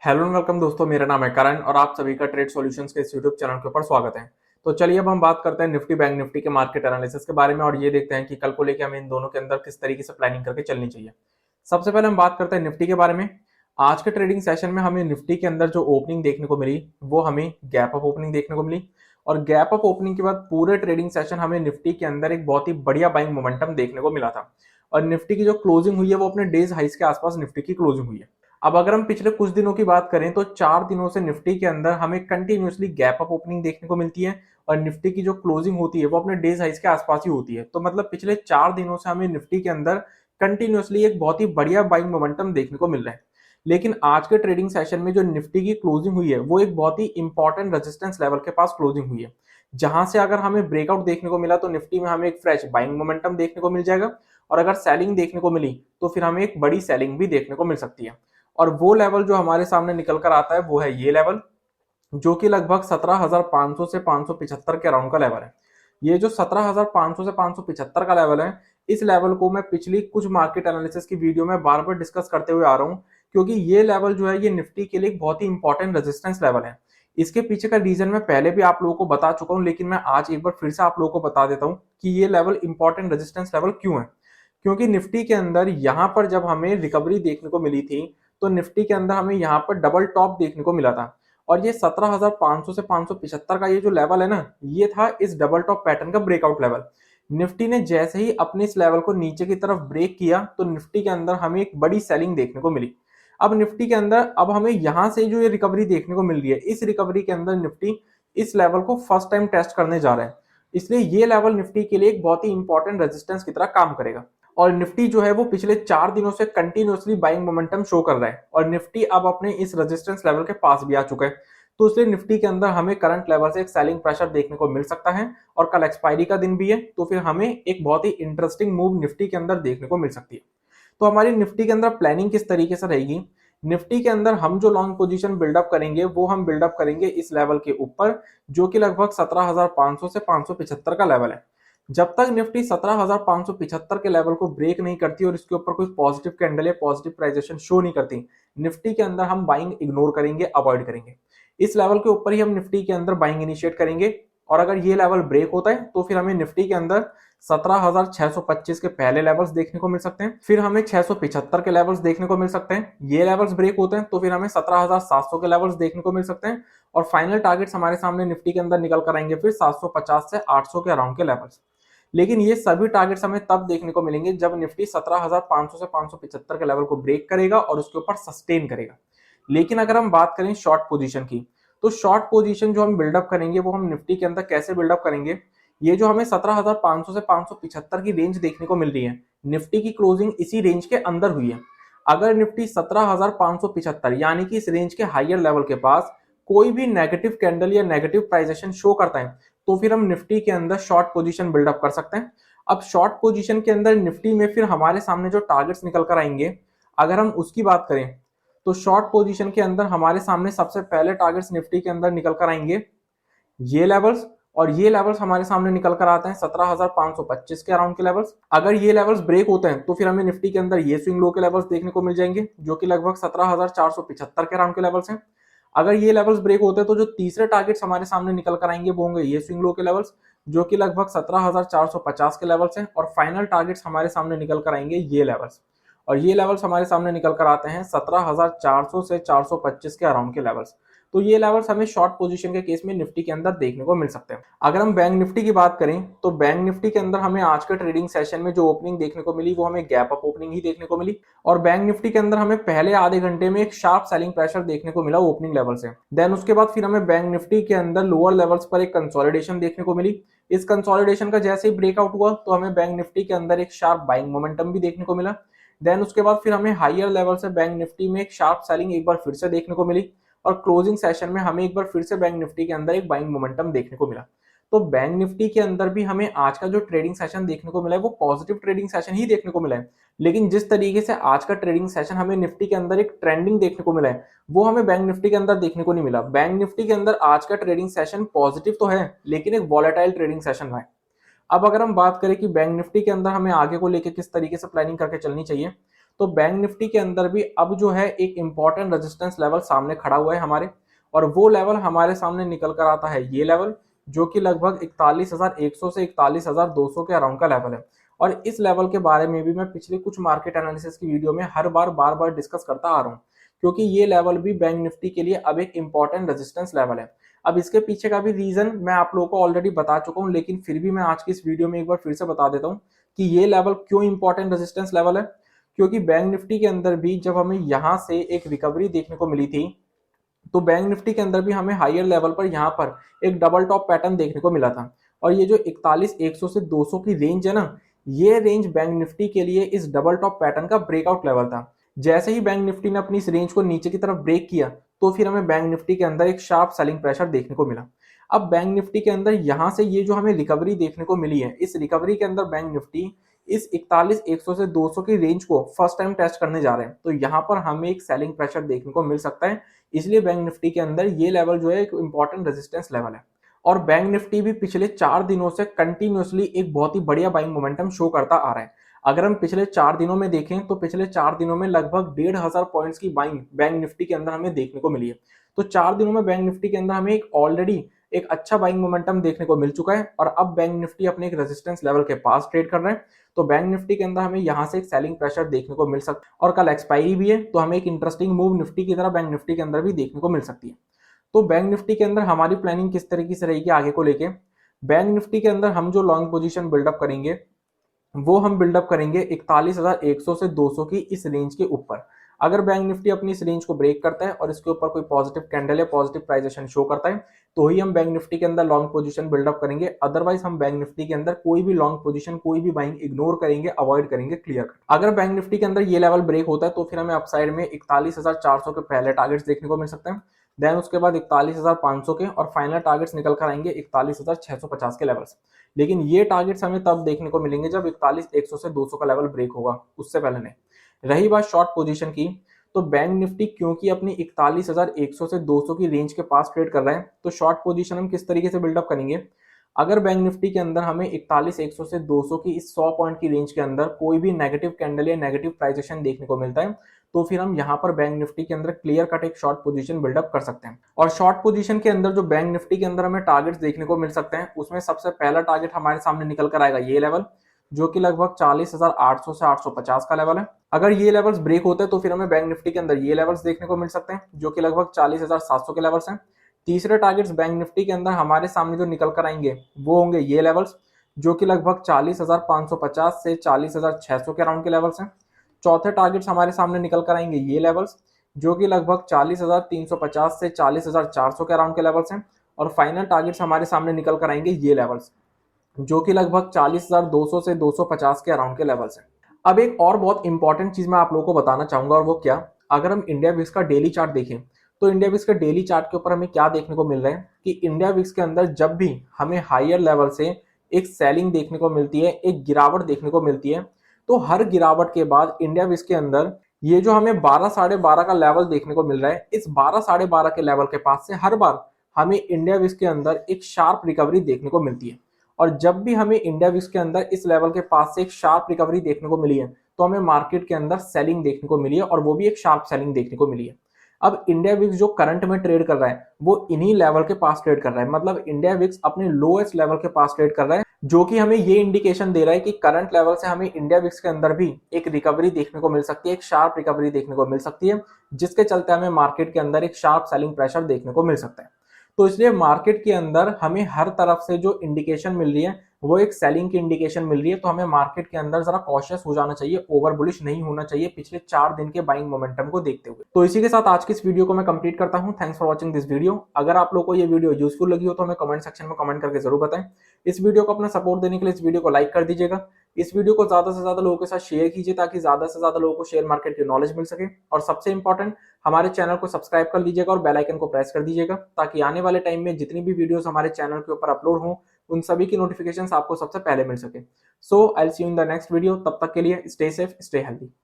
Hello and welcome दोस्तों, मेरा नाम है करण और आप सभी का ट्रेड सॉल्यूशंस के इस यूट्यूब चैनल के ऊपर स्वागत है। तो चलिए अब हम बात करते हैं निफ्टी बैंक निफ्टी के मार्केट एनालिसिस के बारे में और ये देखते हैं कि कल को लेकर हमें इन दोनों के अंदर किस तरीके से प्लानिंग करके चलनी चाहिए। सबसे पहले हम बात करते हैं निफ्टी के बारे में। आज के ट्रेडिंग सेशन में हमें निफ्टी के अंदर जो ओपनिंग देखने को मिली वो हमें गैप अप ओपनिंग देखने को मिली और गैप अप ओपनिंग के बाद पूरे ट्रेडिंग सेशन हमें निफ्टी के अंदर एक बहुत ही बढ़िया बाइंग मोमेंटम देखने को मिला था और निफ्टी की जो क्लोजिंग हुई है वो अपने डेज हाइस के आसपास निफ्टी की क्लोजिंग हुई है। अब अगर हम पिछले कुछ दिनों की बात करें तो 4 दिनों से निफ्टी के अंदर हमें कंटिन्यूअसली गैप अप ओपनिंग देखने को मिलती है और निफ्टी की जो क्लोजिंग होती है वो अपने डेज हाइस के आसपास ही होती है। तो मतलब पिछले 4 दिनों से हमें निफ्टी के अंदर कंटिन्यूअसली एक बहुत ही बढ़िया बाइंग मोमेंटम देखने को मिल रहा है। लेकिन आज के ट्रेडिंग सेशन में जो निफ्टी की क्लोजिंग हुई है वो एक बहुत ही इंपॉर्टेंट रेजिस्टेंस लेवल के पास क्लोजिंग हुई है, जहां से अगर हमें ब्रेकआउट देखने को मिला तो निफ्टी में हमें एक फ्रेश बाइंग मोमेंटम देखने को मिल जाएगा और अगर सेलिंग देखने को मिली तो फिर हमें एक बड़ी सेलिंग भी देखने को मिल सकती है। और वो लेवल जो हमारे सामने निकल कर आता है वो है ये लेवल, जो कि लगभग 17,500 से 575 के अराउंड का लेवल है। ये जो 17,500 से 575 का लेवल है, इस लेवल को मैं पिछली कुछ मार्केट एनालिसिस की वीडियो में बार बार डिस्कस करते हुए आ रहा हूँ, क्योंकि ये लेवल जो है ये निफ्टी के लिए एक बहुत ही इंपॉर्टेंट रेजिस्टेंस लेवल है। इसके पीछे का रीजन मैं पहले भी आप लोगों को बता चुका हूँ, लेकिन मैं आज एक बार फिर से आप लोगों को बता देता हूँ कि ये लेवल इंपॉर्टेंट रेजिस्टेंस लेवल क्यों है। क्योंकि निफ्टी के अंदर यहाँ पर जब हमें रिकवरी देखने को मिली थी तो निफ्टी के अंदर हमें यहाँ पर डबल टॉप देखने को मिला था और ये 17,500 से 575 का ये जो लेवल है ना, ये था इस डबल टॉप पैटर्न का ब्रेकआउट लेवल। निफ्टी ने जैसे ही अपने इस लेवल को नीचे की तरफ ब्रेक किया तो निफ्टी के अंदर हमें एक बड़ी सेलिंग देखने को मिली। अब निफ्टी के अंदर अब हमें यहां से जो ये रिकवरी देखने को मिल रही है, इस रिकवरी के अंदर निफ्टी इस लेवल को फर्स्ट टाइम टेस्ट करने जा रहे हैं। इसलिए ये लेवल निफ्टी के लिए एक बहुत ही इंपॉर्टेंट रेजिस्टेंस की तरह काम करेगा और निफ्टी जो है वो पिछले 4 दिनों से कंटिन्यूअसली बाइंग मोमेंटम शो कर रहा है और निफ्टी अब अपने इस रेजिस्टेंस लेवल के पास भी आ चुका है। तो इसलिए निफ्टी के अंदर हमें करंट लेवल से एक सेलिंग प्रेशर देखने को मिल सकता है और कल एक्सपायरी का दिन भी है, तो फिर हमें एक बहुत ही इंटरेस्टिंग मूव निफ्टी के अंदर देखने को मिल सकती है। तो हमारी निफ्टी के अंदर प्लानिंग किस तरीके से रहेगी? निफ्टी के अंदर हम जो लॉन्ग पोजीशन बिल्डअप करेंगे वो हम बिल्डअप करेंगे इस लेवल के ऊपर, जो कि लगभग 17,500 से 575 का लेवल है। जब तक निफ्टी 17,575 के लेवल को ब्रेक नहीं करती और इसके ऊपर कोई पॉजिटिव कैंडल या पॉजिटिव प्राइजेशन शो नहीं करती, निफ्टी के अंदर हम बाइंग इग्नोर करेंगे, अवॉइड करेंगे। इस लेवल के ऊपर ही हम निफ्टी के अंदर बाइंग इनिशिएट करेंगे और अगर ये लेवल ब्रेक होता है तो फिर हमें निफ्टी के अंदर 17,625 के पहले लेवल्स देखने को मिल सकते हैं, फिर हमें 675 के लेवल्स देखने को मिल सकते हैं। ये लेवल्स ब्रेक होते हैं तो फिर हमें 17,700 के लेवल्स देखने को मिल सकते हैं और फाइनल टारगेट्स हमारे सामने निफ्टी के अंदर निकल कर आएंगे फिर 750 से 800 के अराउंड के लेवल्स। लेकिन ये सभी टारगेट्स हमें तब देखने को मिलेंगे जब निफ्टी 17,500 से 575 के लेवल को ब्रेक करेगा और उसके ऊपर सस्टेन करेगा। लेकिन अगर हम बात करें शॉर्ट पोजीशन की, तो शॉर्ट पोजीशन जो हम बिल्डअप करेंगे वो हम निफ्टी के अंदर कैसे बिल्डअप करेंगे? ये जो हमें 17,500 से 575 की रेंज देखने को मिल रही है, निफ्टी की क्लोजिंग इसी रेंज के अंदर हुई है। अगर निफ्टी 17,575 यानी कि इस रेंज के हायर लेवल के पास कोई भी नेगेटिव कैंडल या नेगेटिव प्राइजेशन शो करता है तो फिर हम निफ्टी के अंदर शॉर्ट पोजीशन बिल्डअप कर सकते हैं। अब शॉर्ट पोजीशन के अंदर निफ्टी में फिर हमारे सामने जो टारगेट्स निकल कर आएंगे, अगर हम उसकी बात करें तो शॉर्ट पोजीशन के अंदर हमारे सामने सबसे पहले टारगेट्स निफ्टी के अंदर निकल कर आएंगे ये लेवल्स, और ये लेवल्स हमारे सामने निकल कर आते हैं 17,525 के अराउंड के लेवल्स। अगर ये लेवल्स ब्रेक होते हैं तो फिर हमें निफ्टी के अंदर ये स्विंग लो के लेवल्स देखने को मिल जाएंगे, जो कि लगभग 17,475 के अराउंड के लेवल्स हैं। अगर ये लेवल्स ब्रेक होते हैं तो जो तीसरे टारगेट्स हमारे सामने निकल कर आएंगे वो होंगे ये स्विंग लो के लेवल्स, जो कि लगभग 17,450 के लेवल्स हैं और फाइनल टारगेट्स हमारे सामने निकल कर आएंगे ये लेवल्स, और ये लेवल्स हमारे सामने निकल कर आते हैं 17,400 से 425 के अराउंड के लेवल्स। तो ये लेवल्स हमें शॉर्ट पोजीशन के केस में निफ्टी के अंदर देखने को मिल सकते हैं। अगर हम बैंक निफ्टी की बात करें तो बैंक निफ्टी के अंदर हमें आज के ट्रेडिंग सेशन में जो ओपनिंग देखने को मिली वो हमें गैप अप ओपनिंग ही देखने को मिली और बैंक निफ्टी के अंदर हमें पहले आधे घंटे में एक शार्प सेलिंग प्रेशर देखने को मिला ओपनिंग लेवल से। देन उसके बाद फिर हमें बैंक निफ्टी के अंदर लोअर लेवल्स पर एक कंसोलिडेशन देखने को मिली। इस कंसोलिडेशन का जैसे ही ब्रेकआउट हुआ तो हमें बैंक निफ्टी के अंदर एक शार्प बाइंग मोमेंटम भी देखने को मिला। देन उसके बाद फिर हमें हायर लेवल से बैंक निफ्टी में एक शार्प सेलिंग एक बार फिर से देखने को मिली और क्लोजिंग सेशन में हमें एक बार फिर से बैंक निफ्टी के अंदर एक बाइंग मोमेंटम देखने को मिला। तो बैंक निफ्टी के अंदर भी हमें आज का जो ट्रेडिंग सेशन देखने को मिला है वो पॉजिटिव ट्रेडिंग सेशन ही देखने को मिला है। लेकिन जिस तरीके से आज का ट्रेडिंग सेशन हमें निफ्टी के अंदर एक ट्रेंडिंग देखने को मिला है वो हमें बैंक निफ्टी के अंदर देखने को नहीं मिला। बैंक निफ्टी के अंदर आज का ट्रेडिंग सेशन पॉजिटिव तो है लेकिन एक वॉलेटाइल ट्रेडिंग सेशन रहा है। अब अगर हम बात करें कि बैंक निफ्टी के अंदर हमें आगे को लेकर किस तरीके से प्लानिंग करके चलनी चाहिए, तो बैंक निफ्टी के अंदर भी अब जो है एक इंपॉर्टेंट रेजिस्टेंस लेवल सामने खड़ा हुआ है हमारे, और वो लेवल हमारे सामने निकल कर आता है ये लेवल, जो कि लगभग 41,100 से 41,200 के अराउंड का लेवल है। और इस लेवल के बारे में भी मैं पिछले कुछ मार्केट एनालिसिस की वीडियो में हर बार बार डिस्कस करता आ रहा हूँ, क्योंकि ये लेवल भी बैंक निफ्टी के लिए अब एक इंपॉर्टेंट रेजिस्टेंस लेवल है। अब इसके पीछे का भी रीजन मैं आप लोगों को ऑलरेडी बता चुका हूँ, लेकिन फिर भी मैं आज की इस वीडियो में एक बार फिर से बता देता हूँ कि ये लेवल क्यों इंपॉर्टेंट रेजिस्टेंस लेवल है। क्योंकि बैंक निफ्टी के अंदर भी जब हमें यहाँ से एक रिकवरी देखने को मिली थी, तो बैंक निफ्टी के अंदर भी हमें हायर लेवल पर यहाँ पर एक डबल टॉप पैटर्न देखने को मिला था। और ये जो 41,100 से 200 की रेंज है ना, ये रेंज बैंक निफ्टी के लिए इस डबल टॉप पैटर्न का ब्रेकआउट लेवल था। जैसे ही बैंक निफ्टी ने अपनी इस रेंज को नीचे की तरफ ब्रेक किया, तो फिर हमें बैंक निफ्टी के अंदर एक शार्प सेलिंग प्रेशर देखने को मिला। अब बैंक निफ्टी के अंदर यहाँ से ये जो हमें रिकवरी देखने को मिली है, इस रिकवरी के अंदर बैंक निफ्टी इस 41,100 से 200 की रेंज को फर्स्ट टाइम टेस्ट करने जा रहे हैं, तो यहाँ पर हमें एक सेलिंग प्रेशर देखने को मिल सकता है। इसलिए बैंक निफ्टी के अंदर ये लेवल जो है एक इंपॉर्टेंट रेजिस्टेंस लेवल है। और बैंक निफ्टी भी पिछले 4 दिनों से कंटिन्यूअसली एक बहुत ही बढ़िया बाइंग मोमेंटम शो करता आ रहा है। अगर हम पिछले 4 दिनों में देखें, तो पिछले 4 दिनों में लगभग 1,500 पॉइंट्स की बाइंग बैंक निफ्टी के अंदर हमें देखने को मिली है। तो 4 दिनों में बैंक निफ्टी के अंदर हमें एक ऑलरेडी एक अच्छा बाइंग मोमेंटम देखने को मिल चुका है, और अब बैंक निफ्टी अपने एक रेजिस्टेंस लेवल के पास ट्रेड कर रहे हैं। तो बैंक निफ्टी के अंदर हमें यहाँ से एक सेलिंग प्रेशर देखने को मिल सकता है, और कल एक्सपायरी भी है, तो हमें एक इंटरेस्टिंग मूव निफ्टी की तरह बैंक निफ्टी के अंदर भी देखने को मिल सकती है। तो बैंक निफ्टी के अंदर हमारी प्लानिंग किस तरीके से रहेगी आगे को लेके, बैंक निफ्टी के अंदर हम जो लॉन्ग पोजीशन बिल्डअप करेंगे, वो हम बिल्डअप करेंगे 41,100 से 200 की इस रेंज के ऊपर। अगर बैंक निफ्टी अपनी इस रेंज को ब्रेक करता है और इसके ऊपर कोई पॉजिटिव कैंडल या पॉजिटिव प्राइजेशन शो करता है, तो ही हम बैंक निफ्टी के अंदर लॉन्ग पोजीशन बिल्डअप करेंगे। अदरवाइज हम बैंक निफ्टी के अंदर कोई भी लॉन्ग पोजीशन, कोई भी बाइंग इग्नोर करेंगे, अवॉइड करेंगे क्लियर कट। अगर बैंक निफ्टी के अंदर ये लेवल ब्रेक होता है, तो फिर हमें अपसाइड में 41,400 के पहले टारगेट्स देखने को मिल सकते हैं। देन उसके बाद 41,500 के, और फाइनल टारगेट्स निकल कर आएंगे 41,650 के लेवल्स। लेकिन ये टारगेट्स हमें तब देखने को मिलेंगे जब 41,100 से 200 का लेवल ब्रेक होगा, उससे पहले नहीं। रही बात शॉर्ट पोजीशन की, तो बैंक निफ्टी क्योंकि अपनी 41,100 से 200 की रेंज के पास ट्रेड कर रहे हैं, तो शॉर्ट पोजीशन हम किस तरीके से बिल्डअप करेंगे। अगर बैंक निफ्टी के अंदर हमें 41,100 से 200 की इस 100 पॉइंट की रेंज के अंदर कोई भी नेगेटिव कैंडल या नेगेटिव प्राइजेशन देखने को मिलता है, तो फिर हम यहाँ पर बैंक निफ्टी के अंदर क्लियर कट एक शॉर्ट पोजीशन बिल्डअप कर सकते हैं। और शॉर्ट पोजीशन के अंदर जो बैंक निफ्टी के अंदर हमें टारगेट्स देखने को मिल सकते हैं, उसमें सबसे पहला टारगेट हमारे सामने निकल कर आएगा ये लेवल, जो कि लगभग 40,800 से 850 का लेवल है। अगर ये लेवल्स ब्रेक होते हैं, तो फिर हमें बैंक निफ्टी के अंदर ये लेवल्स देखने को मिल सकते हैं, जो कि लगभग 40,700 के लेवल्स हैं। तीसरे टारगेट्स बैंक निफ्टी के अंदर हमारे सामने जो निकल कर आएंगे, वो होंगे ये लेवल्स, जो कि लगभग 40,550 से 40,600 के अराउंड के लेवल्स हैं। चौथे टारगेट्स हमारे सामने निकल कर आएंगे ये लेवल्स, जो कि लगभग 40,350 से 40,400 के अराउंड के लेवल्स हैं। और फाइनल टारगेट्स हमारे सामने निकल कर आएंगे ये लेवल्स, जो कि लगभग 40,200 से 250 के अराउंड के लेवल्स हैं। अब एक और बहुत इंपॉर्टेंट चीज मैं आप लोगों को बताना चाहूंगा, और वो क्या, अगर हम इंडिया विक्स का डेली चार्ट देखें, तो इंडिया विक्स के डेली चार्ट के ऊपर हमें क्या देखने को मिल रहा है कि इंडिया विक्स के अंदर जब भी हमें हायर लेवल से एक सेलिंग देखने को मिलती है, एक गिरावट देखने को मिलती है, तो हर गिरावट के बाद इंडिया विक्स के अंदर ये जो हमें 12 साढ़े 12 का लेवल देखने को मिल रहा है, इस 12 साढ़े 12 के लेवल के पास से हर बार हमें इंडिया विक्स के अंदर एक शार्प रिकवरी देखने को मिलती है। और जब भी हमें इंडिया विक्स के अंदर इस लेवल के पास से एक शार्प रिकवरी देखने को मिली है, तो हमें मार्केट के अंदर सेलिंग देखने को मिली है, और वो भी एक शार्प सेलिंग देखने को मिली है। अब इंडिया विक्स जो करंट में ट्रेड कर रहा है, वो इन्हीं लेवल के पास ट्रेड कर रहा है, मतलब इंडिया विक्स अपने लोएस्ट लेवल के पास ट्रेड कर रहा है, जो कि हमें ये इंडिकेशन दे रहा है कि करंट लेवल से हमें इंडिया विक्स के अंदर भी एक रिकवरी देखने को मिल सकती है, एक शार्प रिकवरी देखने को मिल सकती है, जिसके चलते हमें मार्केट के अंदर एक शार्प सेलिंग प्रेशर देखने को मिल सकता है। तो इसलिए मार्केट के अंदर हमें हर तरफ से जो इंडिकेशन मिल रही है, वो एक सेलिंग की इंडिकेशन मिल रही है, तो हमें मार्केट के अंदर जरा कॉशियस हो जाना चाहिए, ओवर बुलिश नहीं होना चाहिए पिछले 4 दिन के बाइंग मोमेंटम को देखते हुए। तो इसी के साथ आज की इस वीडियो को मैं कंप्लीट करता हूं। Thanks for watching this video. अगर आप लोगों को ये वीडियो यूजफुल लगी हो, तो हमें कमेंट सेक्शन में कमेंट करके जरूर बताएं। इस वीडियो को अपना सपोर्ट देने के लिए इस वीडियो को लाइक कर दीजिएगा। इस वीडियो को ज्यादा से ज्यादा लोगों के साथ शेयर कीजिए, ताकि ज्यादा से ज्यादा लोगों को शेयर मार्केट की नॉलेज मिल सके। और सबसे इंपॉर्टेंट, हमारे चैनल को सब्सक्राइब कर लीजिएगा और बेल आइकन को प्रेस कर दीजिएगा, ताकि आने वाले टाइम में जितनी भी वीडियोस हमारे चैनल के ऊपर अपलोड हों, उन सभी की नोटिफिकेशंस आपको सबसे पहले मिल सके। So I will see you in the next video. तब तक के लिए स्टे सेफ, स्टे हेल्दी।